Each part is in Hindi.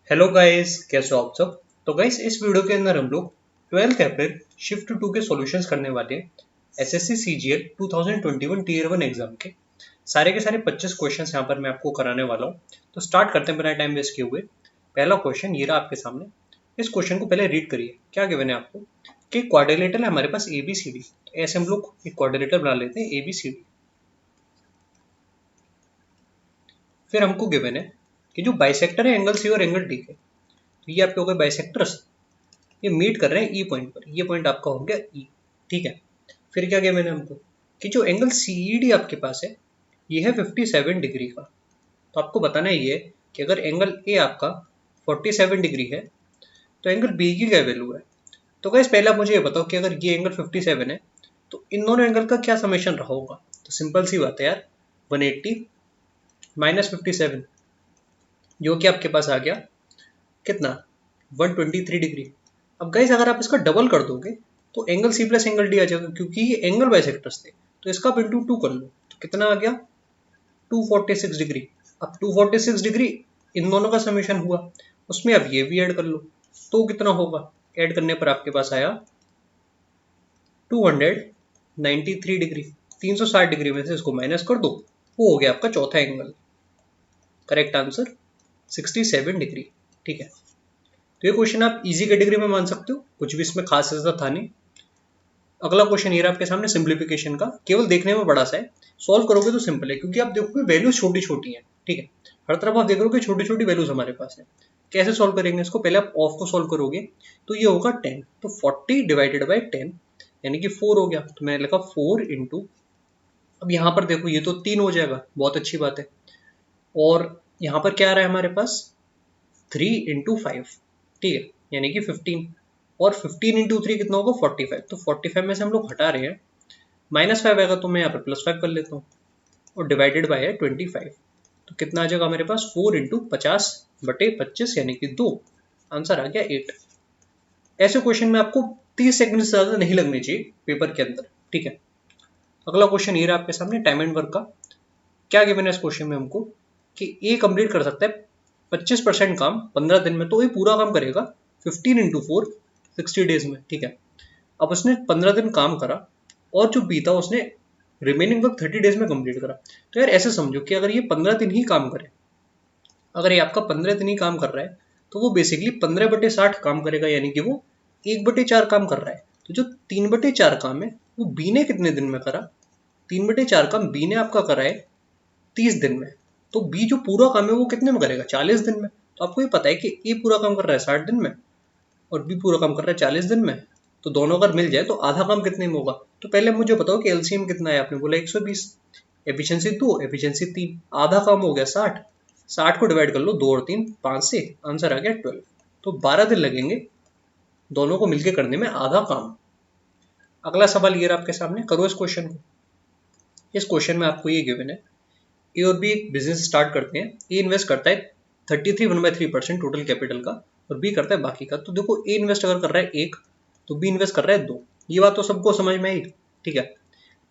हेलो गाइस, कैसे हो आप सब। तो गाइस, इस वीडियो के अंदर हम लोग 12th अप्रैल शिफ्ट 2 के सॉल्यूशंस करने वाले हैं। एसएससी सीजीएल 2021 टीयर 1 एग्जाम के सारे 25 क्वेश्चंस यहाँ पर मैं आपको कराने वाला हूँ। तो स्टार्ट करते हैं बिना टाइम वेस्ट किए हुए। पहला क्वेश्चन ये रहा आपके सामने। इस क्वेश्चन को पहले रीड करिए। क्या गिवन है आपको कि क्वाड्रिलेटरल है हमारे पास एबीसीडी। तो ऐसे हम लोग एक क्वाड्रिलेटरल बना लेते हैं एबीसीडी। फिर हमको गिवन है कि जो बाइसेक्टर है एंगल सी और एंगल डी के, तो ये आपके हो गए बाइसेक्टर्स। ये मीट कर रहे हैं ई पॉइंट पर। ये पॉइंट आपका हो गया ई। ठीक है। फिर क्या किया मैंने हमको कि जो एंगल सी डी आपके पास है ये है 57 डिग्री का। तो आपको बताना है ये कि अगर एंगल ए आपका 47 डिग्री है तो एंगल बी की क्या वैल्यू है। तो गाइस, पहले आप मुझे ये बताओ कि अगर ये एंगल 57 है तो इन दोनों एंगल का क्या समेशन रहा होगा। तो सिंपल सी बात है यार, 180 माइनस 57, जो कि आपके पास आ गया कितना, 123 डिग्री। अब गाइस, अगर आप इसका डबल कर दोगे तो angle C plus angle D आ जाएगा, क्योंकि ये एंगल बाइसेक्टर्स थे। तो इसका आप इंटू 2 कर लो तो कितना आ गया, 246 डिग्री। अब 246 डिग्री इन दोनों का समेशन हुआ, उसमें अब ये भी ऐड कर लो तो कितना होगा। ऐड करने पर आपके पास आया 293 डिग्री। 360 डिग्री में से इसको माइनस कर दो, वो हो गया आपका चौथा एंगल। Correct answer 67 degree. ठीक है। तो ये क्वेश्चन आप इजी कैटेगरी में मान सकते हो, कुछ भी इसमें खास ऐसा था नहीं। अगला क्वेश्चन ये रहा आपके सामने सिंप्लीफिकेशन का। केवल देखने में बड़ा सा है, सॉल्व करोगे तो सिंपल है, क्योंकि आप देखोगे वैल्यूज छोटी छोटी हैं। ठीक है। हर तरफ आप देख रहे हो कि छोटी छोटी वैल्यूज हमारे पास है। कैसे सॉल्व करेंगे इसको, पहले आप ऑफ को सॉल्व करोगे तो ये होगा 10। तो 40 डिवाइडेड बाई 10 यानी कि 4 हो गया। तो मैंने लिखा 4 इंटू, अब यहाँ पर देखो ये तो 3 हो जाएगा, बहुत अच्छी बात है। और यहाँ पर क्या आ रहा है हमारे पास, 3 इंटू 5। ठीक है, यानी कि 15। और 15 इंटू 3 कितना होगा, 45। तो 45 में से हम लोग हटा रहे हैं, -5 आएगा तो मैं यहाँ पर +5 कर लेता हूँ। और डिवाइडेड बाय है 25। तो कितना आ जाएगा हमारे पास, 4 इंटू 50/25 यानी कि 2। आंसर आ गया 8। ऐसे क्वेश्चन में आपको 30 सेकंड से ज़्यादा नहीं लगने चाहिए पेपर के अंदर। ठीक है। अगला क्वेश्चन ये रहा आपके सामने टाइम एंड वर्क का। क्या गिवन है इस क्वेश्चन में हमको कि ए कंप्लीट कर सकता है 25% काम 15 दिन में, तो ये पूरा काम करेगा 15 इंटू 4 60 डेज में। ठीक है। अब उसने 15 दिन काम करा और जो बीता उसने रिमेनिंग वर्क 30 डेज में कंप्लीट करा। तो यार ऐसे समझो कि अगर ये 15 दिन ही काम करे, अगर ये आपका 15 दिन ही काम कर रहा है तो वो बेसिकली 15/60 काम करेगा, यानी कि वो 1/4 काम कर रहा है। तो जो 3/4 काम है वो बी ने कितने दिन में करा, 3/4 काम बी ने आपका करा है 30 दिन में। तो बी जो पूरा काम है वो कितने में करेगा, 40 दिन में। तो आपको ये पता है कि ए पूरा काम कर रहा है 60 दिन में और बी पूरा काम कर रहा है 40 दिन में। तो दोनों अगर मिल जाए तो आधा काम कितने में होगा। तो पहले मुझे बताओ कि एलसीएम कितना है। आपने बोला 120, एफिशिएंसी 2, एफिशिएंसी 3, आधा काम हो गया 60। 60 को डिवाइड कर लो 2 और 3 5 से, आंसर आ गया 12। तो 12 दिन लगेंगे दोनों को मिलकर करने में आधा काम। अगला सवाल ये रहा आपके सामने, करो इस क्वेश्चन को। इस क्वेश्चन में आपको ये गिवन है, ए और बी एक बिजनेस स्टार्ट करते हैं। ए इन्वेस्ट करता है 33 1/3% टोटल कैपिटल का और बी करता है बाकी का। तो देखो, ए इन्वेस्ट अगर कर रहा है 1 तो बी इन्वेस्ट कर रहा है 2। ये बात तो सबको समझ में आई। ठीक है।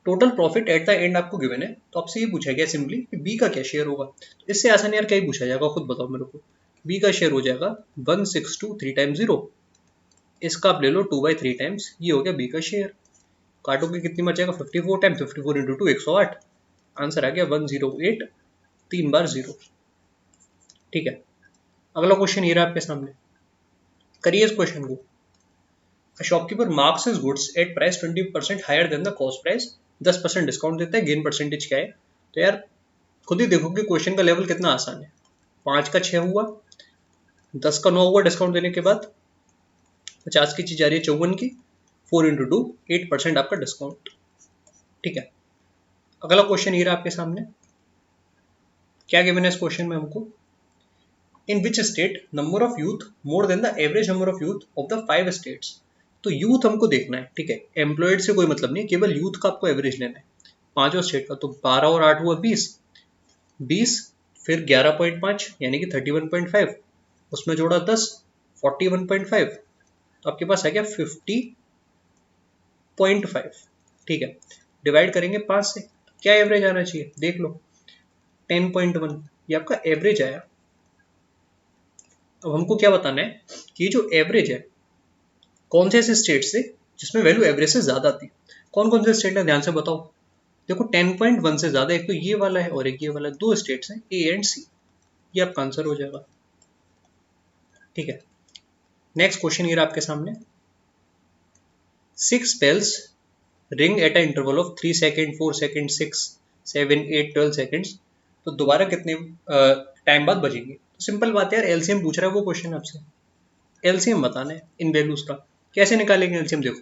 Total profit at the end आपको गिवन है, तो आपसे ये पूछा गया सिंपली कि बी का क्या शेयर होगा। तो इससे आसान यार क्या ही पूछा जाएगा, खुद बताओ मेरे को। बी का शेयर हो जाएगा 162 3 टाइम्स 0। इसका आप ले लो 2/3 टाइम्स, ये हो गया बी का शेयर। काटोगे कितनी बचेगा, 54 टाइम्स, 54 इंटू 2 108। आंसर आ गया 108, 3 बार 0। ठीक है। अगला क्वेश्चन ये रहा आपके सामने, करिए इस क्वेश्चन को। Shopkeeper marks his goods at price 20% higher than the cost price. 10% discount देता है, गेन परसेंटेज क्या है। तो यार खुद ही देखो कि क्वेश्चन का लेवल कितना आसान है। 5 का 6 हुआ, 10 का 9 हुआ डिस्काउंट देने के बाद, 50 की चीज आ रही है 54 की, 4 इंटू 2 8% आपका डिस्काउंट। ठीक है। अगला क्वेश्चन ये रहा आपके सामने। क्या गिवन है इस क्वेश्चन में हमको, in which state number of youth more than the average number of youth of the 5 states. तो यूथ हमको देखना है। ठीक है। एम्प्लॉयड से कोई मतलब नहीं, केवल यूथ का आपको एवरेज लेना है पांचों स्टेट का। तो 12 और 8 हुआ 20, 20 फिर 11.5 यानी कि 31.5, उसमें जोड़ा 10 41.5, तो आपके पास आ गया 50.5। ठीक है। डिवाइड करेंगे 5 से, क्या एवरेज आना चाहिए देख लो, 10.1, ये आपका एवरेज आया। अब हमको क्या बताना है कि जो एवरेज है कौन से ऐसे स्टेट से जिसमें वैल्यू एवरेज से ज्यादा आती है। कौन कौन से स्टेट है ध्यान से बताओ। देखो 10.1 से ज्यादा एक तो ये वाला है और एक ये वाला है, दो स्टेट्स हैं ए एंड सी। ये आपका आंसर हो जाएगा। ठीक है, नेक्स्ट क्वेश्चन ये रहा आपके सामने। 6 bells ring at an interval of 3 second 4 second 6 7 8 12 seconds, तो दोबारा कितने टाइम बाद बजेंगे। तो सिंपल बात है यार, एलसीएम पूछ रहा है वो क्वेश्चन आपसे। एलसीएम बताना है इन वैल्यूज का। कैसे निकालेंगे एलसीएम, देखो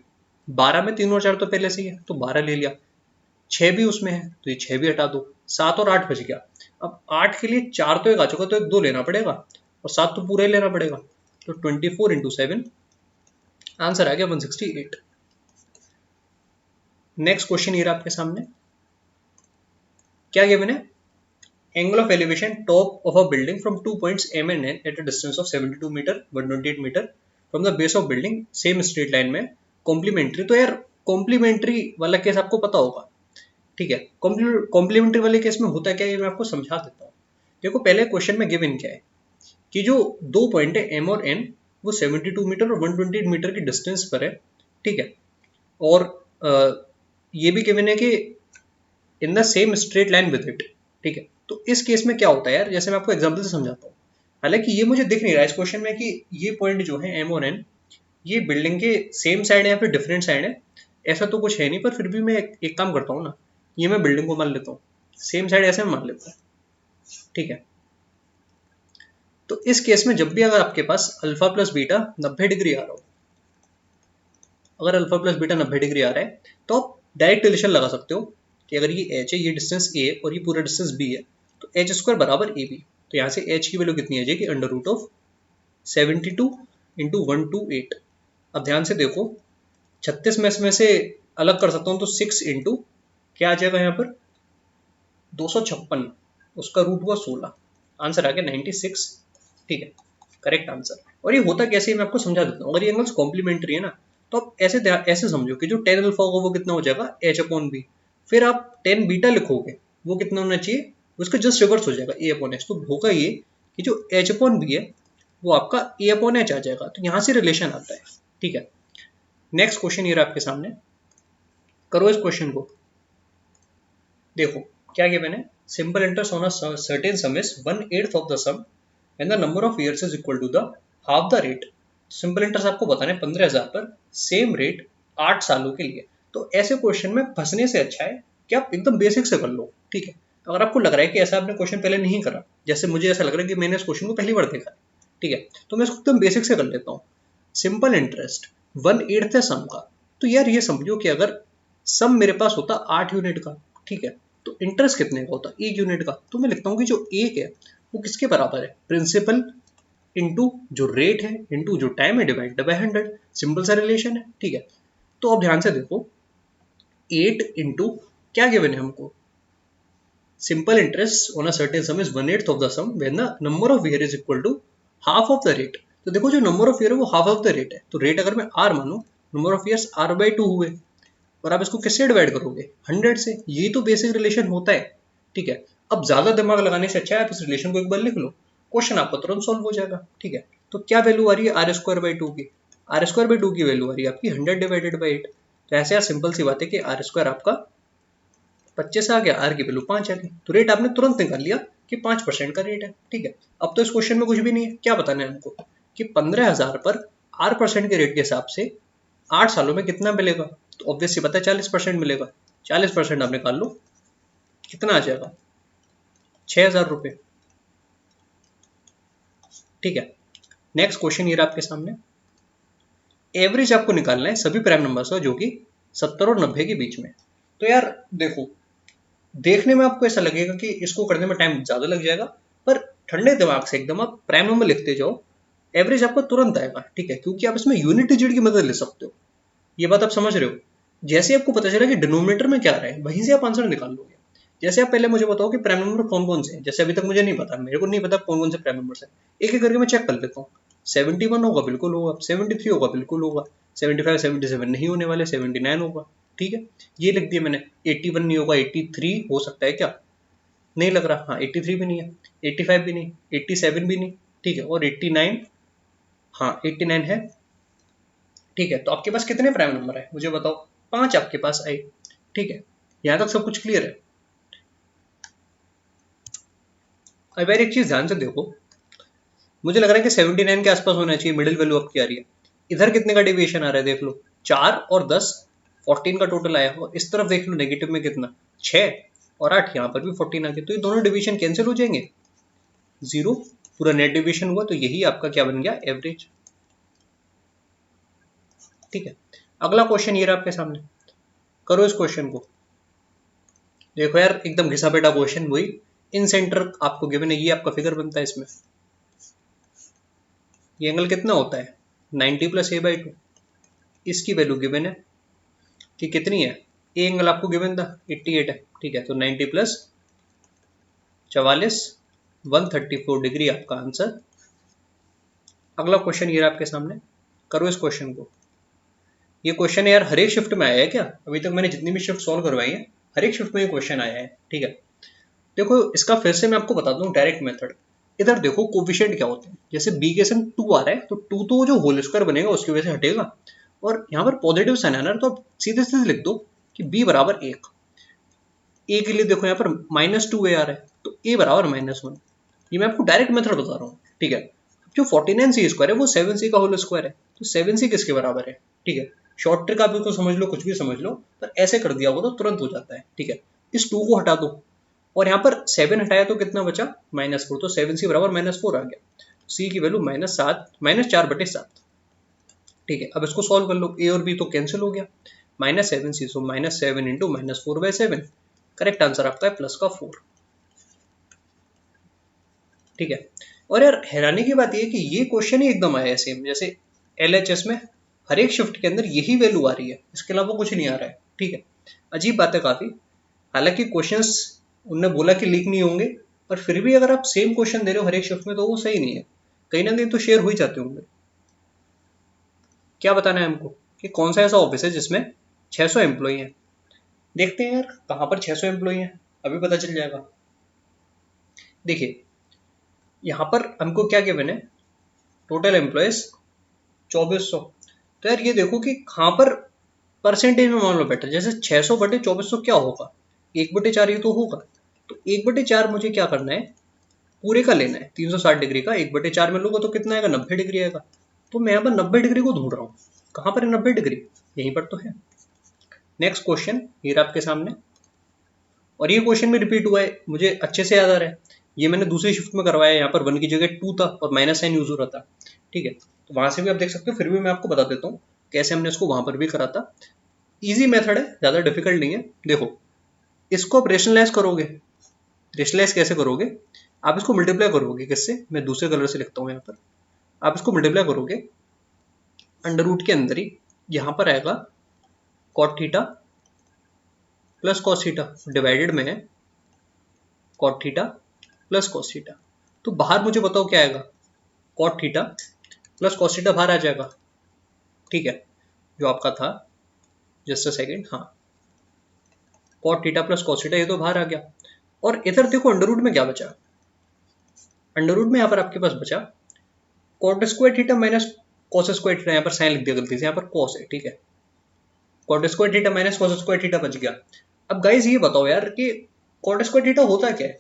12 में 3 और 4 तो पहले से ही है तो 12 ले लिया, 6 भी उसमें है तो ये 6 भी हटा दो, 7 और 8 बच गया। अब 8 के लिए 4 तो एक आ चुका तो एक 2 लेना पड़ेगा और 7 तो पूरा ही लेना पड़ेगा। तो 24 इंटू 7, आंसर आ गया 168। नेक्स्ट क्वेश्चन ये रहा आपके सामने। क्या गिवन है, angle of elevation top of a building from 2 points M and N at a distance of 72 metre 128 metre from the base of building same straight line में कॉम्प्लीमेंट्री। तो यार कॉम्प्लीमेंट्री वाला केस आपको पता होगा। ठीक है, कॉम्प्लीमेंट्री वाले केस में होता क्या है ये मैं आपको समझा देता हूँ। देखो पहले क्वेश्चन में गिवन क्या है कि जो दो पॉइंट है एम और एन वो 72 मीटर और 128 मीटर की डिस्टेंस पर है। ठीक है, और ये भी गिवन है कि in the same straight line with it. ठीक है, तो इस केस में क्या होता है यार, जैसे मैं आपको एग्जांपल से समझाता हूँ। हालांकि ये मुझे दिख नहीं रहा है इस क्वेश्चन में कि ये पॉइंट जो है एम और एन ये बिल्डिंग के सेम साइड है या फिर डिफरेंट साइड है, ऐसा तो कुछ है नहीं। पर फिर भी मैं एक काम करता हूँ ना, ये मैं बिल्डिंग को मान लेता हूँ, सेम साइड ऐसे में मान लेता हूँ। ठीक है, तो इस केस में जब भी अगर आपके पास अल्फा प्लस बीटा 90 डिग्री आ रहा हो, अगर अल्फा प्लस बीटा 90 डिग्री आ रहा है तो आप डायरेक्ट रिलेशन लगा सकते हो कि अगर ये एच है, ये डिस्टेंस ए और ये पूरा डिस्टेंस बी है, तो एच स्क्वायर बराबर ए बी। तो यहाँ से एच की वैल्यू कितनी आ जाएगी, अंडर रूट ऑफ 72 इंटू 128। अब ध्यान से देखो 36 में इसमें से अलग कर सकता हूँ तो 6 इंटू क्या आ जाएगा यहाँ पर 256, उसका रूट हुआ 16, आंसर आ गया 96। ठीक है, करेक्ट आंसर। और ये होता कैसे मैं आपको समझा देता हूँ। अगर ये एंगल्स कॉम्प्लीमेंट्री है ना तो आप ऐसे समझो कि जो टेन अल्फा होगा वो कितना हो जाएगा एच अपॉन बी, फिर आप टेन बीटा लिखोगे वो कितना होना चाहिए, उसका जस्ट रिवर्स हो जाएगा ए अपॉन एच। तो होगा ये कि जो एच अपॉन बी है वो आपका ए अपॉन एच आ जाएगा। तो यहाँ से रिलेशन आता है। ठीक है, नेक्स्ट क्वेश्चन ये रहा आपके सामने, करो इस क्वेश्चन को। देखो क्या गिवन है, simple interest on a certain sum is 1/8 of the sum and the number of years is equal to the half the rate. Simple interest आपको बताना है 15,000 पर, सेम रेट 8 सालों के लिए। तो ऐसे क्वेश्चन में फंसने से अच्छा है कि आप एकदम बेसिक से कर लो। ठीक है, अगर आपको लग रहा है कि ऐसा आपने क्वेश्चन पहले नहीं करा, जैसे मुझे ऐसा लग रहा है कि मैंने इस क्वेश्चन को पहली बार देखा है, ठीक है, तो मैं इसको एकदम बेसिक से कर लेता हूँ। सिंपल इंटरेस्ट 1/8 है सम का, तो यार ये समझो कि अगर सम मेरे पास होता 8 यूनिट का, ठीक है, तो इंटरेस्ट कितने का होता 1 यूनिट का। तो मैं लिखता हूँ कि जो 1 है वो किसके बराबर है, प्रिंसिपल इंटू जो रेट है इंटू जो टाइम है डिवाइड बाय 100। सिंपल सा रिलेशन है। ठीक है, तो अब ध्यान से देखो 8 इंटू क्या गिवन है हमको, simple interest on a certain sum is 1/8 of the sum when the number of year is equal to half of the rate. तो देखो जो नंबर ऑफ ईयर है वो हाफ ऑफ द रेट है, तो रेट अगर मैं आर मानूं, नंबर ऑफ ईयर्स r/2 हुए, और आप इसको किससे डिवाइड करोगे 100 से। यही तो बेसिक रिलेशन होता है। ठीक है, अब ज्यादा दिमाग लगाने से अच्छा है आप इस रिलेशन को एक बार लिख लो, क्वेश्चन आपका तुरंत सॉल्व हो जाएगा। ठीक है, तो क्या वैल्यू आ रही है r² की, r² की वैल्यू आ रही है आपकी 100 डिवाइडेड बाई 8। तो ऐसे यार सिंपल सी बात है कि r² आपका 25 आ गया, आर की वैल्यू 5 आ गई, तो रेट आपने तुरंत निकाल लिया कि 5% का रेट है। ठीक है, अब तो इस क्वेश्चन में कुछ भी नहीं है, क्या बताना है हमको कि 15,000 पर 8% के रेट के हिसाब से 8 सालों में कितना मिलेगा। तो ऑब्वियसली पता है 40% मिलेगा, 40% आप निकाल लो, कितना आ जाएगा 6,000 रुपये। ठीक है, नेक्स्ट क्वेश्चन ये रहा आपके सामने। एवरेज आपको निकालना है सभी प्राइम नंबर्स का जो कि 70 और 90 के बीच में। तो यार देखो, देखने में आपको ऐसा लगेगा कि इसको करने में टाइम ज्यादा लग जाएगा, पर ठंडे दिमाग से एकदम आप प्राइम नंबर लिखते जाओ, एवरेज आपको तुरंत आएगा। ठीक है, क्योंकि आप इसमें यूनिट डिजिट की मदद ले सकते हो। ये बात आप समझ रहे हो। जैसे आपको पता चला कि डिनोमिनेटर में क्या आ रहा है वहीं से आप आंसर निकाल लोगे। जैसे आप पहले मुझे बताओ कि प्राइम नंबर कौन कौन से हैं, जैसे अभी तक मुझे नहीं पता, मेरे को नहीं पता कौन कौन से प्राइम नंबर है, एक एक करके मैं चेक कर लेता हूँ। 71 होगा बिल्कुल होगा, 73 होगा बिल्कुल होगा, 75 77 नहीं होने वाले, 79 होगा। ठीक है, ये लिख दिया मैंने। 81 नहीं होगा, 83 हो सकता है क्या, नहीं लग रहा, हाँ 83 भी नहीं है, 85 भी नहीं, 87 भी नहीं, ठीक है, और 89, हाँ 89 है। ठीक है, तो आपके पास कितने प्राइम नंबर है मुझे बताओ? 5 आपके पास आए। ठीक है, यहां तक सब कुछ क्लियर है। अब यार एक चीज ध्यान से देखो, मुझे लग रहा है कि 79 के आसपास होना चाहिए, मिडिल वैल्यू आपकी आ रही है। इधर कितने का डिविएशन आ रहा है देख लो, 4 और 10, 14 का टोटल आया। और इस तरफ देख लो नेगेटिव में कितना, 6 और 8, यहाँ पर भी 14 आ गया। तो ये दोनों डिविएशन कैंसिल हो जाएंगे, 0, पूरा नेट डिविएशन हुआ। तो यही आपका क्या बन गया, एवरेज। ठीक है, अगला क्वेश्चन ये रहा आपके सामने, करो इस क्वेश्चन को। देखो यार एकदम घिसा पेटा क्वेश्चन, वही इन सेंटर आपको गिवन है, ये आपका फिगर बनता है इसमें। ये एंगल कितना होता है, 90 प्लस a/2। इसकी वैल्यू गिवन है कि कितनी है, ए एंगल आपको गिवन था 88 है। ठीक है, तो 90 प्लस 44, 134 डिग्री आपका आंसर। अगला क्वेश्चन ये रहा आपके सामने, करो इस क्वेश्चन को। ये क्वेश्चन यार हर एक शिफ्ट में आया है क्या, अभी तक मैंने जितनी भी शिफ्ट सॉल्व करवाई है हर एक शिफ्ट में ये क्वेश्चन आया है। ठीक है, देखो इसका फिर से मैं आपको बताता हूँ डायरेक्ट मेथड। इधर देखो कोफिशिएंट क्या होते हैं, जैसे b के संग 2 आ रहा है तो 2 तो जो होल स्क्वायर बनेगा उसकी वजह से हटेगा, और यहाँ पर पॉजिटिव साइन है ना, तो आप सीधे सीधे लिख दो कि b बराबर 1। a के लिए देखो यहाँ पर -2a आ रहा है, तो a बराबर -1। ये मैं आपको डायरेक्ट मेथड बता रहा हूँ। ठीक है, जो 49c स्क्वायर है वो 7c का होल स्क्वायर है, तो 7c किसके बराबर है। ठीक है, शॉर्ट ट्रिक आप इसको समझ लो, कुछ भी समझ लो, पर ऐसे कर दिया हो तो तुरंत हो जाता है। ठीक है, इस 2 को हटा दो, और यहाँ पर 7 हटाया तो कितना बचा, -4, तो 7c बराबर -4 आ गया। c की वैल्यू -4/7। ठीक है, अब इसको सॉल्व कर लो, a और b तो कैंसिल हो गया, -7c, सो -7 इंटू -4/7। करेक्ट आंसर आपका है +4। ठीक है, और यार हैरानी की बात यह है कि ये क्वेश्चन ही एकदम आया है सेम, जैसे LHS में हर एक शिफ्ट के अंदर यही वैल्यू आ रही है, इसके अलावा कुछ नहीं आ रहा है। ठीक है, अजीब बात है काफी। हालांकि क्वेश्चंस उनने बोला कि लीक नहीं होंगे, पर फिर भी अगर आप सेम क्वेश्चन दे रहे हो हर एक शिफ्ट में तो वो सही नहीं है, कहीं ना कहीं तो शेयर हो ही जाते होंगे। क्या बताना है हमको कि कौन सा ऐसा ऑफिस है जिसमें 600 एम्प्लॉई हैं। देखते हैं यार कहाँ पर 600 एम्प्लॉई हैं, अभी पता चल जाएगा। देखिए यहाँ पर हमको क्या गिवन है, टोटल एम्प्लॉयज 2400। तो यार ये देखो कि कहाँ पर परसेंटेज में मान लो बेटर, जैसे 600/2400 क्या होगा, 1/4 ये तो होगा। तो 1/4 मुझे क्या करना है, पूरे का लेना है, 360 डिग्री का 1/4 में लूंगा तो कितना आएगा, 90 डिग्री आएगा। तो मैं यहाँ पर 90 डिग्री को ढूंढ रहा हूँ, कहाँ पर है 90 डिग्री, यहीं पर तो है। नेक्स्ट क्वेश्चन ये रहा आपके सामने, और ये क्वेश्चन में रिपीट हुआ है, मुझे अच्छे से याद आ रहा है। ये मैंने दूसरी शिफ्ट में करवाया है, यहाँ पर 1 की जगह 2 था और माइनस साइन यूज हो रहा था। ठीक है, तो वहां से भी आप देख सकते हो, फिर भी मैं आपको बता देता हूँ कैसे हमने इसको वहां पर भी करा था। इजी मेथड है, ज्यादा डिफिकल्ट नहीं है। देखो इसको आप रेशनलाइज करोगे, रेशनलाइज कैसे करोगे, आप इसको मल्टीप्लाई करोगे किससे, मैं दूसरे कलर से लिखता हूँ यहाँ पर। आप इसको मल्टीप्लाई करोगे अंडर रूट के अंदर ही, यहाँ पर आएगा cot theta plus cos theta, divided में है cot theta plus cos theta. तो बाहर मुझे बताओ क्या आएगा, cot theta plus cos theta बाहर आ जाएगा। ठीक है, जो आपका था, जस्ट अ सेकेंड, हाँ cot theta plus cos theta ये तो बाहर आ गया। और इधर देखो अंडर रूट में क्या बचा, अंडर रूट में यहाँ पर आपके पास बचा cot square theta minus cos square theta, यहाँ पर साइन लिख दिया गलती से, यहाँ पर कॉस है। ठीक है, cot square theta minus cos square theta बच गया। अब गाइस ये बताओ यार कि कॉट स्क्वायर थीटा होता क्या है,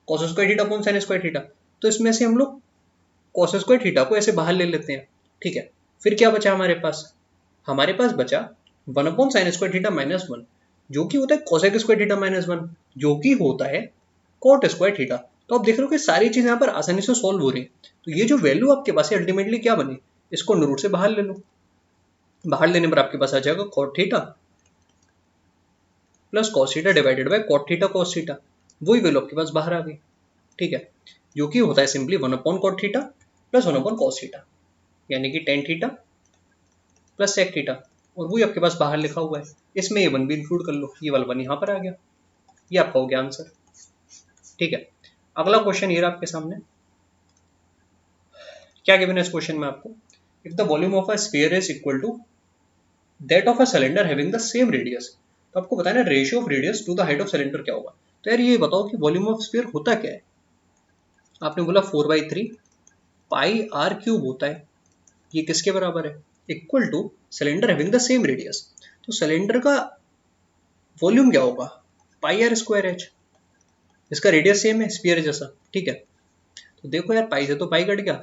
cos square theta upon sine square theta. तो इसमें से हम लोग कॉस स्क्वायर थीटा को ऐसे बाहर ले लेते हैं। ठीक है, फिर क्या बचा हमारे पास बचा 1 अपॉन साइन स्क्वायर थीटा -1, जो कि होता है कोसेक स्क्वायर थीटा -1, जो कि होता है कॉट स्क्वायर थीटा। तो आप देख रहे हो कि सारी चीज यहाँ पर आसानी से सॉल्व हो रही है। तो ये जो वैल्यू आपके पास है अल्टीमेटली क्या बनी, इसको अंडर रूट से बाहर ले लो, बाहर लेने पर आपके पास आ जाएगा cot theta plus cos theta divided by cot theta cos theta, वही वैल्यू आपके पास बाहर आ गई। ठीक है, जो कि होता है simply 1 upon cot theta plus 1 upon cos theta, यानी कि tan theta plus sec theta, और वही आपके पास बाहर लिखा हुआ है। इसमें ये 1 भी इंक्लूड कर लो, ये वाला 1 यहाँ पर आ गया, ये आपका हो गया आंसर। ठीक है, अगला क्वेश्चन ये रहा आपके सामने, क्या गिवन है इस क्वेश्चन में आपको, if the volume of a sphere is equal to that of a cylinder having the same radius. तो आपको बताना है ratio of radius to the height of cylinder क्या होगा। तो यार ये बताओ कि वॉल्यूम ऑफ स्फीयर होता क्या है, आपने बोला 4/3 पाई आर क्यूब होता है, ये किसके बराबर है, equal two cylinder having the same radius. तो सिलेंडर का वॉल्यूम क्या होगा, पाई आर स्क्वायर एच, इसका रेडियस सेम है स्फीयर जैसा, ठीक है। तो देखो यार पाई से तो पाई कट गया,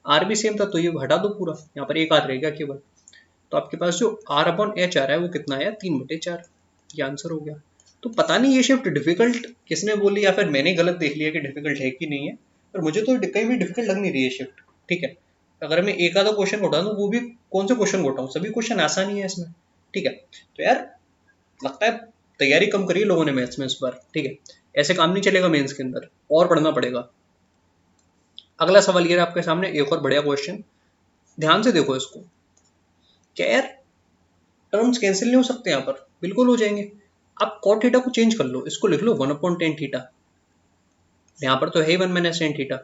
आर भी सेम था तो ये हटा दो पूरा, यहाँ पर एक हाथ रह गया केवल। तो आपके पास जो आर अपॉन एच आ रहा है वो कितना आया, 3/4, ये आंसर हो गया। तो पता नहीं ये शिफ्ट डिफिकल्ट किसने बोली या फिर मैंने गलत देख लिया कि डिफिकल्ट है कि नहीं है, पर मुझे तो कहीं भी डिफिकल्ट लग नहीं रही है शिफ्ट, ठीक है। अगर मैं एक आधा क्वेश्चन उठा दूँ, वो भी कौन से क्वेश्चन उठाऊँ, सभी क्वेश्चन आसान ही है इसमें, ठीक है। तो यार लगता है तैयारी कम करी लोगों ने मैथ्स में इस बार, ठीक है। ऐसे काम नहीं चलेगा मेंस के अंदर, और पढ़ना पड़ेगा। अगला सवाल ये आपके सामने, एक और बढ़िया क्वेश्चन, ध्यान से देखो इसको। क्या यार टर्म्स कैंसिल नहीं हो सकते यहाँ पर, बिल्कुल हो जाएंगे। आप cot थीटा को चेंज कर लो, इसको लिख लो 1/10 थीटा, यहाँ पर तो है ही 1 - tan थीटा,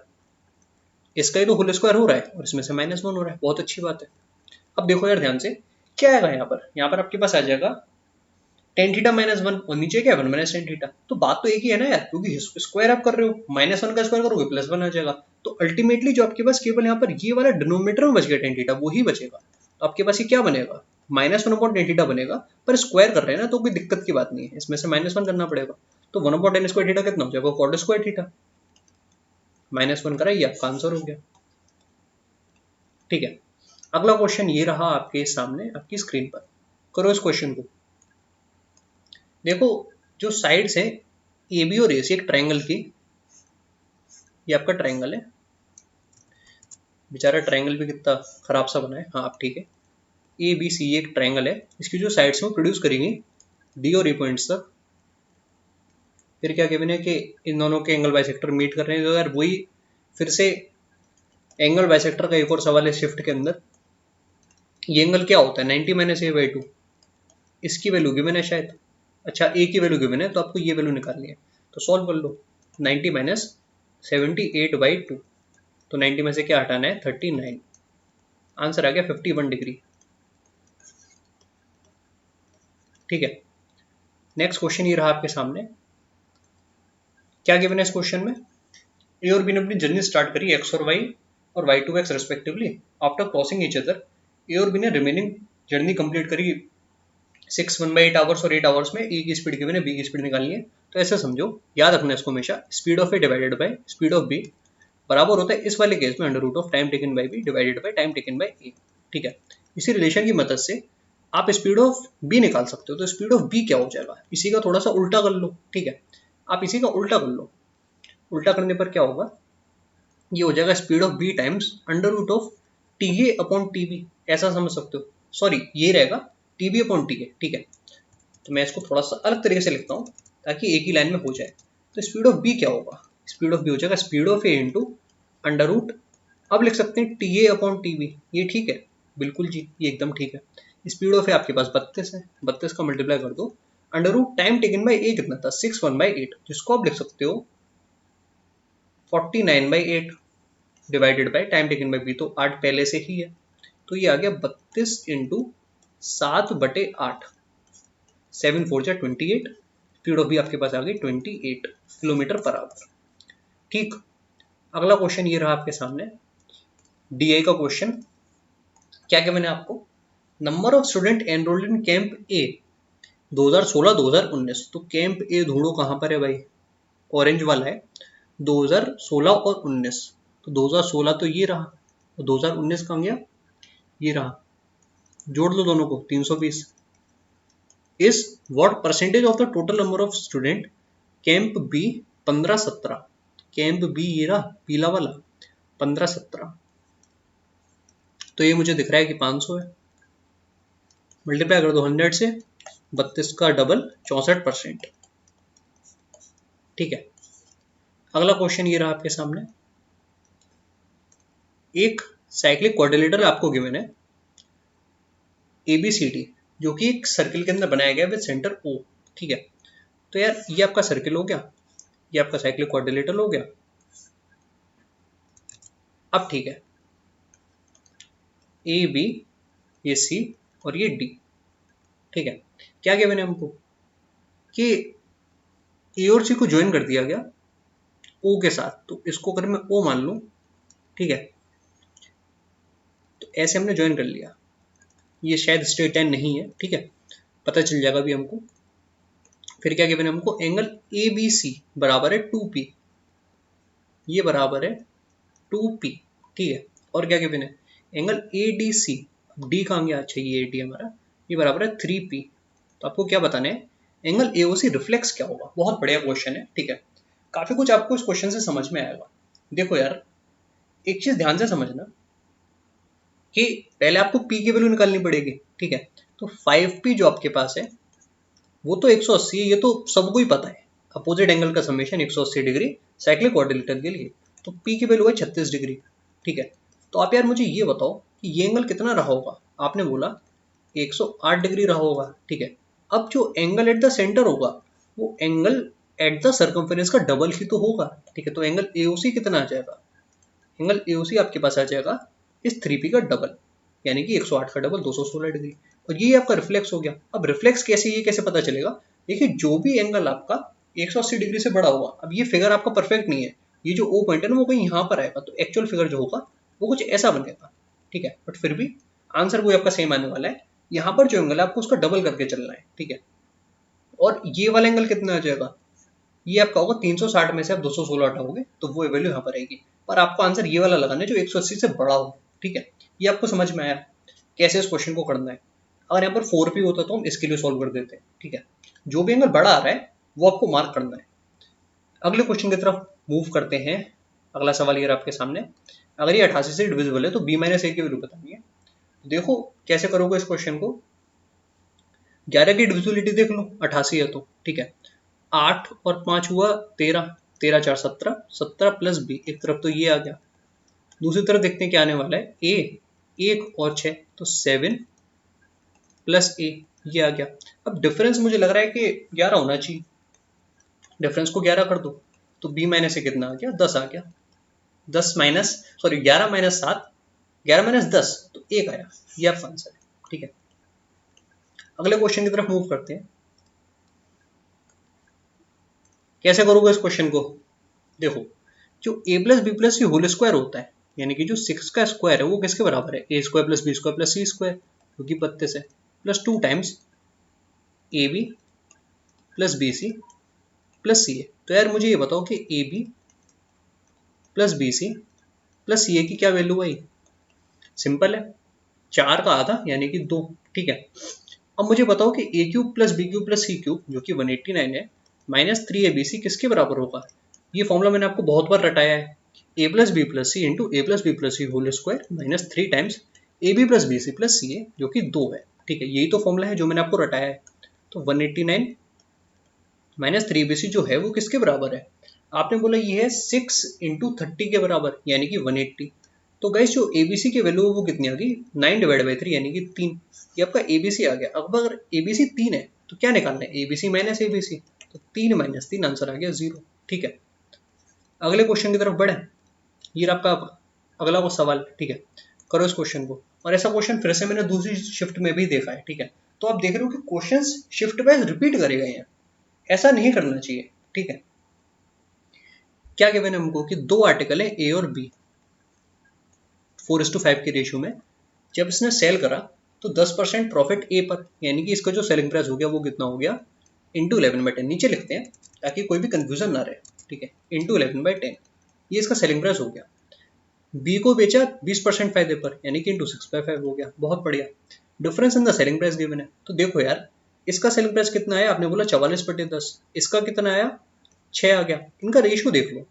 इसका ही तो होल स्क्वायर हो रहा है और इसमें से -1 हो रहा है, बहुत अच्छी बात है। अब देखो यार ध्यान से, क्या आएगा यहाँ पर आपके पास आ जाएगा tan थीटा -1 और नीचे क्या है 1 - tan थीटा। तो बात तो एक ही है ना यार, क्योंकि स्क्वायर आप कर रहे हो, -1 का स्क्वायर करोगे +1 आ जाएगा। तो अल्टीमेटली जो आपके पास केवल यहाँ पर ये वाला डिनोमिनेटर में बच गया tan थीटा, वो ही बचेगा। तो आपके पास ये क्या बनेगा, -1/tan थीटा बनेगा, पर स्क्वायर कर रहे हैं ना तो कोई दिक्कत की बात नहीं है, इसमें से -1 करना पड़ेगा। तो 1/tan स्क्वायर थीटा कितना हो जाएगा, cot स्क्वायर थीटा, -1 करा, ये आपका आंसर हो गया, ठीक है। अगला क्वेश्चन ये रहा आपके सामने आपकी स्क्रीन पर, करो इस क्वेश्चन को। देखो जो साइड्स है ए बी और ए सी एक ट्रायंगल की, ये आपका ट्रायंगल है, बेचारा ट्रायंगल भी कितना खराब सा बना है, हाँ आप ठीक है। ए बी सी एक ट्रायंगल है, इसकी जो साइड्स में प्रोड्यूस करेंगी डी और ए पॉइंट्स तक। फिर क्या गिवन है कि इन दोनों के एंगल बाइसेक्टर मीट कर रहे हैं, तो यार वही फिर से एंगल बाइसेक्टर का एक और सवाल है शिफ्ट के अंदर। ये एंगल क्या होता है 90 - a/2, इसकी वैल्यू गिवन है शायद, अच्छा ए की वैल्यू गिवन है तो आपको ये वैल्यू निकालनी है, तो सॉल्व कर लो। 90 - 78/2, तो 90 में से क्या हटाना है 39, आंसर आ गया 51 डिग्री, ठीक है। नेक्स्ट क्वेश्चन ये रहा आपके सामने, क्या गिवन है इस क्वेश्चन में, ए और बी ने अपनी जर्नी स्टार्ट करी एक्स और वाई और Y to X respectively, after crossing each other A और बी ने रिमेनिंग जर्नी कंप्लीट करी 6 1/8 आवर्स और 8 आवर्स में। ए की स्पीड गिवन है, बी की स्पीड निकालनी है। तो ऐसे समझो, याद रखना इसको हमेशा, speed of A divided by speed of B बराबर होता है इस वाले केस में √of time taken by B divided by time taken by A, ठीक है। इसी रिलेशन की मदद से आप स्पीड ऑफ बी निकाल सकते हो, तो स्पीड ऑफ बी क्या हो जाएगा, इसी का थोड़ा सा उल्टा कर लो, ठीक है। आप इसी का उल्टा कर लो, उल्टा करने पर क्या होगा, ये हो जाएगा speed of B times √of T A upon T B, ऐसा समझ सकते हो, सॉरी ये रहेगा T B upon T A, ठीक है। तो मैं इसको थोड़ा सा अलग तरीके से लिखता हूँ ताकि एक ही लाइन में हो जाए। तो स्पीड ऑफ बी क्या होगा, स्पीड ऑफ बी हो जाएगा स्पीड ऑफ ए इंटू √, अब लिख सकते हैं T A upon T B, ये ठीक है, बिल्कुल जी ये एकदम ठीक है। स्पीड ऑफ ए आपके पास 32 है, 32 का मल्टीप्लाई कर दो, √ टाइम टेकन बाय ए कितना था 6 1/8, जिसको आप लिख सकते हो 49/8 divided by time taken by B, तो 8 पहले से ही है, तो ये आ गया 32 इंटू 7/8, 7 4 जा 28, स्पीड ऑफ बी आपके पास आ गई 28 किलोमीटर पर आवर, ठीक। अगला क्वेश्चन ये रहा आपके सामने, डीआई का क्वेश्चन, क्या क्या मैंने आपको, number of student enrolled in camp A 2016-2019, तो कैंप ए ढूंढो कहाँ पर है भाई, ऑरेंज वाला है, 2016 और 19, तो 2016 तो ये रहा, तो 2019 कहाँ गया, ये रहा, जोड़ लो दोनों को 320, इस what percentage of the total number of student camp B 15-17, camp B ये रहा पीला वाला 15-17, तो ये मुझे दिख रहा है कि 500 है, मल्टीप्लाई कर दो 100 से, 32 का डबल 64%, ठीक है। अगला क्वेश्चन ये रहा आपके सामने, एक साइक्लिक क्वाड्रिलेटरल आपको गिवन है ABCD, जो कि एक सर्किल के अंदर बनाया गया विद सेंटर O, ठीक है। तो यार ये आपका सर्किल हो गया, ये आपका साइक्लिक क्वाड्रिलेटरल हो गया। अब ठीक है, ए बी ये सी और ये डी, ठीक है। क्या गिवन है हमको कि ए और सी को ज्वाइन कर दिया गया O के साथ, तो इसको अगर मैं O मान लूं, ठीक है, ऐसे हमने ज्वाइन कर लिया, ये शायद स्ट्रेट लाइन नहीं है, ठीक है, पता चल जाएगा अभी हमको। फिर क्या गिवन है हमको, एंगल ए बी सी बराबर है 2p, ये बराबर है 2p, ठीक है। और क्या गिवन है, angle A D C, D कहाँ गया, अच्छा ये डी हमारा, ये बराबर है 3p। तो आपको क्या बताना है, एंगल ए ओ सी रिफ्लेक्स क्या होगा। बहुत बढ़िया क्वेश्चन है, ठीक है, काफी कुछ आपको इस क्वेश्चन से समझ में आएगा। देखो यार, एक चीज ध्यान से समझना कि पहले आपको p की वैल्यू निकालनी पड़ेगी, ठीक है। तो 5p जो आपके पास है वो तो 180 है, ये तो सबको ही पता है। अपोजिट एंगल का समेशन 180 डिग्री साइक्लिक क्वाड्रिलेटरल के लिए, तो p की वैल्यू है 36 डिग्री, ठीक है। तो आप यार मुझे ये बताओ कि ये एंगल कितना रहा होगा। आपने बोला 108 डिग्री रहा होगा, ठीक है। अब जो एंगल एट द सेंटर होगा वो एंगल एट द सर्कमफेरेंस का डबल ही तो होगा, ठीक है। तो एंगल AOC कितना आ जाएगा, एंगल AOC आपके पास आ जाएगा इस 3p का डबल, यानी कि 108 का डबल 216 डिग्री। और ये आपका रिफ्लेक्स हो गया। अब रिफ्लेक्स कैसे, ये कैसे पता चलेगा, देखिए जो भी एंगल आपका 180 डिग्री से बड़ा होगा, अब ये फिगर आपका परफेक्ट नहीं है, ये जो O पॉइंट है ना वो कहीं यहाँ पर आएगा, तो एक्चुअल फिगर जो होगा वो कुछ ऐसा बनेगा, ठीक है। बट फिर भी आंसर वो आपका सेम आने वाला है। यहाँ पर जो एंगल है आपको उसका डबल करके चलना है, ठीक है। और ये वाला एंगल कितना आ जाएगा, ये आपका होगा 360 में से आप 216 हटाओगे तो वो वैल्यू यहाँ पर आएगी। पर आपको आंसर ये वाला लगाना है जो 180 से बड़ा हो, ठीक है। ये आपको समझ में आया कैसे इस क्वेश्चन को करना है। अगर यहाँ पर 4p होता तो हम इसके लिए सॉल्व कर देते, ठीक है। जो भी एंगल बड़ा आ रहा है वो आपको मार्क करना है। अगले क्वेश्चन की तरफ मूव करते हैं। अगला सवाल ये आपके सामने, अगर ये 88 से डिविजिबल है तो b - a की वैल्यू बतानी है। देखो कैसे करोगे इस क्वेश्चन को, 11 की डिविजिबिलिटी देख लो, 88 है तो, ठीक है। 8 और 5 हुआ 13, 13 4 17, 17 प्लस b, एक तरफ तो ये आ गया, दूसरी तरफ देखते हैं क्या आने वाला है, a 1 और 6 तो 7 प्लस a, ये आ गया। अब डिफरेंस मुझे लग रहा है कि 11 होना चाहिए, डिफरेंस को 11 कर दो तो b माइनस से कितना आ गया, 10 आ गया। 10 माइनस, सॉरी 11 माइनस 7, 11 माइनस 10 तो 1 आया, ये आपका आंसर है, ठीक है। अगले क्वेश्चन की तरफ मूव करते हैं। कैसे करोगे इस क्वेश्चन को, देखो जो a plus B plus C whole square होता है, यानी कि जो 6 का स्क्वायर है वो किसके बराबर है, a square plus B square plus C square, क्योंकि पत्ते से, plus 2 times A B plus B C plus C A. तो यार मुझे ये बताओ कि A B plus B C plus C A की क्या वैल्यू आई। सिंपल है, 4 का आधा यानी कि 2, ठीक है। अब मुझे बताओ कि A cube plus B cube plus C cube जो कि 189 है माइनस 3abc किसके बराबर होगा। ये फॉर्मूला मैंने आपको बहुत बार रटाया है, A plus B plus C into A plus B plus C whole square minus 3 times A B plus B C plus C A जो कि 2 है, ठीक है। यही तो फॉर्मूला है जो मैंने आपको रटाया है। तो 189 माइनस 3abc जो है वो किसके बराबर है, आपने बोला ये है 6 इंटू 30 के बराबर यानी कि 180। तो गाइस जो एबीसी की वैल्यू वो कितनी आ गई, 9/3 यानी कि 3, ये आपका एबीसी आ गया। अब अगर एबीसी 3 है तो क्या निकालना है, एबीसी माइनस एबीसी, तो 3 माइनस 3 आंसर आ गया 0, ठीक है। अगले क्वेश्चन की तरफ बढ़े, ये आपका अगला वो सवाल, ठीक है। करो इस क्वेश्चन को, और ऐसा क्वेश्चन फिर से मैंने दूसरी शिफ्ट में भी देखा है, ठीक है। तो आप देख रहे हो कि क्वेश्चंस शिफ्ट वाइज रिपीट करे गए हैं, ऐसा नहीं करना चाहिए, ठीक है। क्या गिवन है हमको कि 2 आर्टिकल है ए और बी 4:5 के रेशियो में, जब इसने सेल करा तो 10% प्रॉफिट ए पर, यानी कि इसका जो सेलिंग प्राइस हो गया वो कितना हो गया, इंटू 11/10, नीचे लिखते हैं ताकि कोई भी कंफ्यूजन ना रहे, ठीक है, इंटू 11/10, ये इसका सेलिंग प्राइस हो गया। बी को बेचा 20% फायदे पर, यानी कि इंटू 6/5 हो गया, बहुत बढ़िया। Difference in the selling price given है, तो देखो यार इसका सेलिंग प्राइस कितना आया, आपने बोला 44/10, इसका कितना आया 6 आ गया। इनका रेशियो देख लो,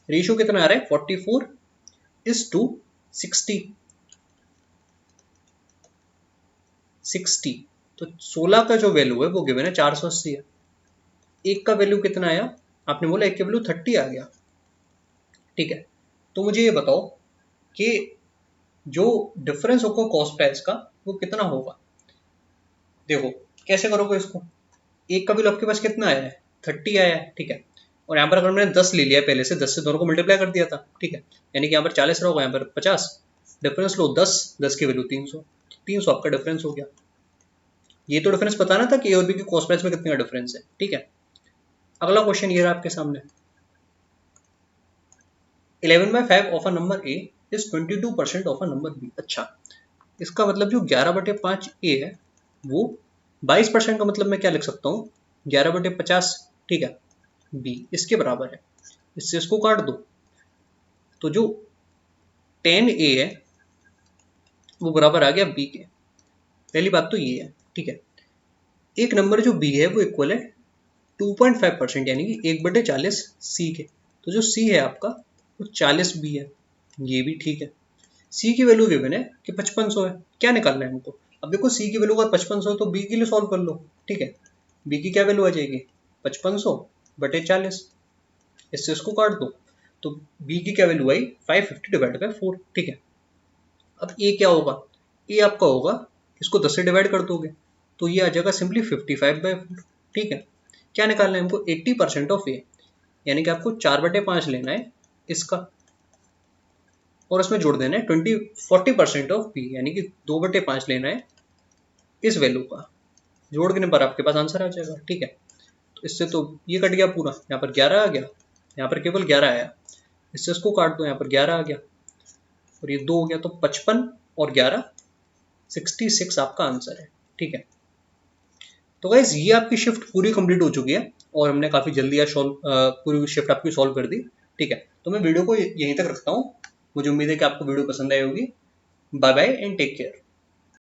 रेशियो कितना आ रहा है 44:60, 60, तो 16 का जो वैल्यू है वो गिवन है 480 है। एक का वैल्यू कितना आया, आपने बोला एक का वैल्यू 30 आ गया, ठीक है। तो मुझे ये बताओ कि जो डिफरेंस होगा कॉस्ट प्राइस का वो कितना होगा। देखो कैसे करोगे इसको, एक का वैल्यू आपके पास कितना आया है 30 आया है, ठीक है। और यहाँ पर अगर मैंने 10 ले लिया पहले से, 10 से दोनों को मल्टीप्लाई कर दिया था, ठीक है, यानी कि यहाँ पर 40 रहा होगा, यहाँ पर 50, डिफरेंस लो 10, 10 की वैल्यू 300, 300 आपका डिफरेंस हो गया। ये तो डिफरेंस बताना था कि ए और बी की कॉस्ट प्राइस में कितने का डिफरेंस है, ठीक है। अगला क्वेश्चन ये रहा आपके सामने, 11/5 of a number A is 22% of a number B. अच्छा, इसका मतलब जो 11/5 ए है वो 22% का मतलब मैं क्या लिख सकता हूँ, 11/50, ठीक है, बी इसके बराबर है। इससे इसको काट दो, तो जो 10 ए है वो बराबर आ गया बी के। पहली बात तो ये है, ठीक है। एक नंबर जो बी है वो इक्वल है 2.5%, यानी कि 1/40 सी के। तो जो सी है आपका वो 40 बी है, ये भी ठीक है। सी की वैल्यू गिवन है कि 5500 है, क्या निकालना है हमको। अब देखो सी की वैल्यू अगर 5500 है तो बी के लिए सॉल्व कर लो, ठीक है। बी की क्या वैल्यू आ जाएगी, 5500/40, इससे इसको काट दो, तो बी की क्या वैल्यू आई, 550/4, ठीक है। अब ए क्या होगा, ए आपका होगा, इसको 10 से डिवाइड कर दोगे तो ये आ जाएगा सिंपली 55/4, ठीक है। क्या निकालना है हमको, 80% ऑफ ए, यानी कि आपको 4/5 लेना है इसका, और इसमें जोड़ देना है 40% ऑफ बी, यानी कि 2/5 लेना है इस वैल्यू का। जोड़ देने पर आपके पास आंसर आ जाएगा, ठीक है। तो इससे तो ये कट गया पूरा, यहाँ पर 11 आ गया, यहाँ पर केवल 11 आया, इससे इसको काट दो, यहाँ पर 11 आ गया और ये 2 हो गया, तो 55 और 11 66 आपका आंसर है, ठीक है। तो गाइज ये आपकी शिफ्ट पूरी कंप्लीट हो चुकी है और हमने काफी जल्दी आज पूरी शिफ्ट आपकी सॉल्व कर दी, ठीक है। तो मैं वीडियो को यहीं तक रखता हूँ। मुझे उम्मीद है कि आपको वीडियो पसंद आई होगी। Bye bye and take care.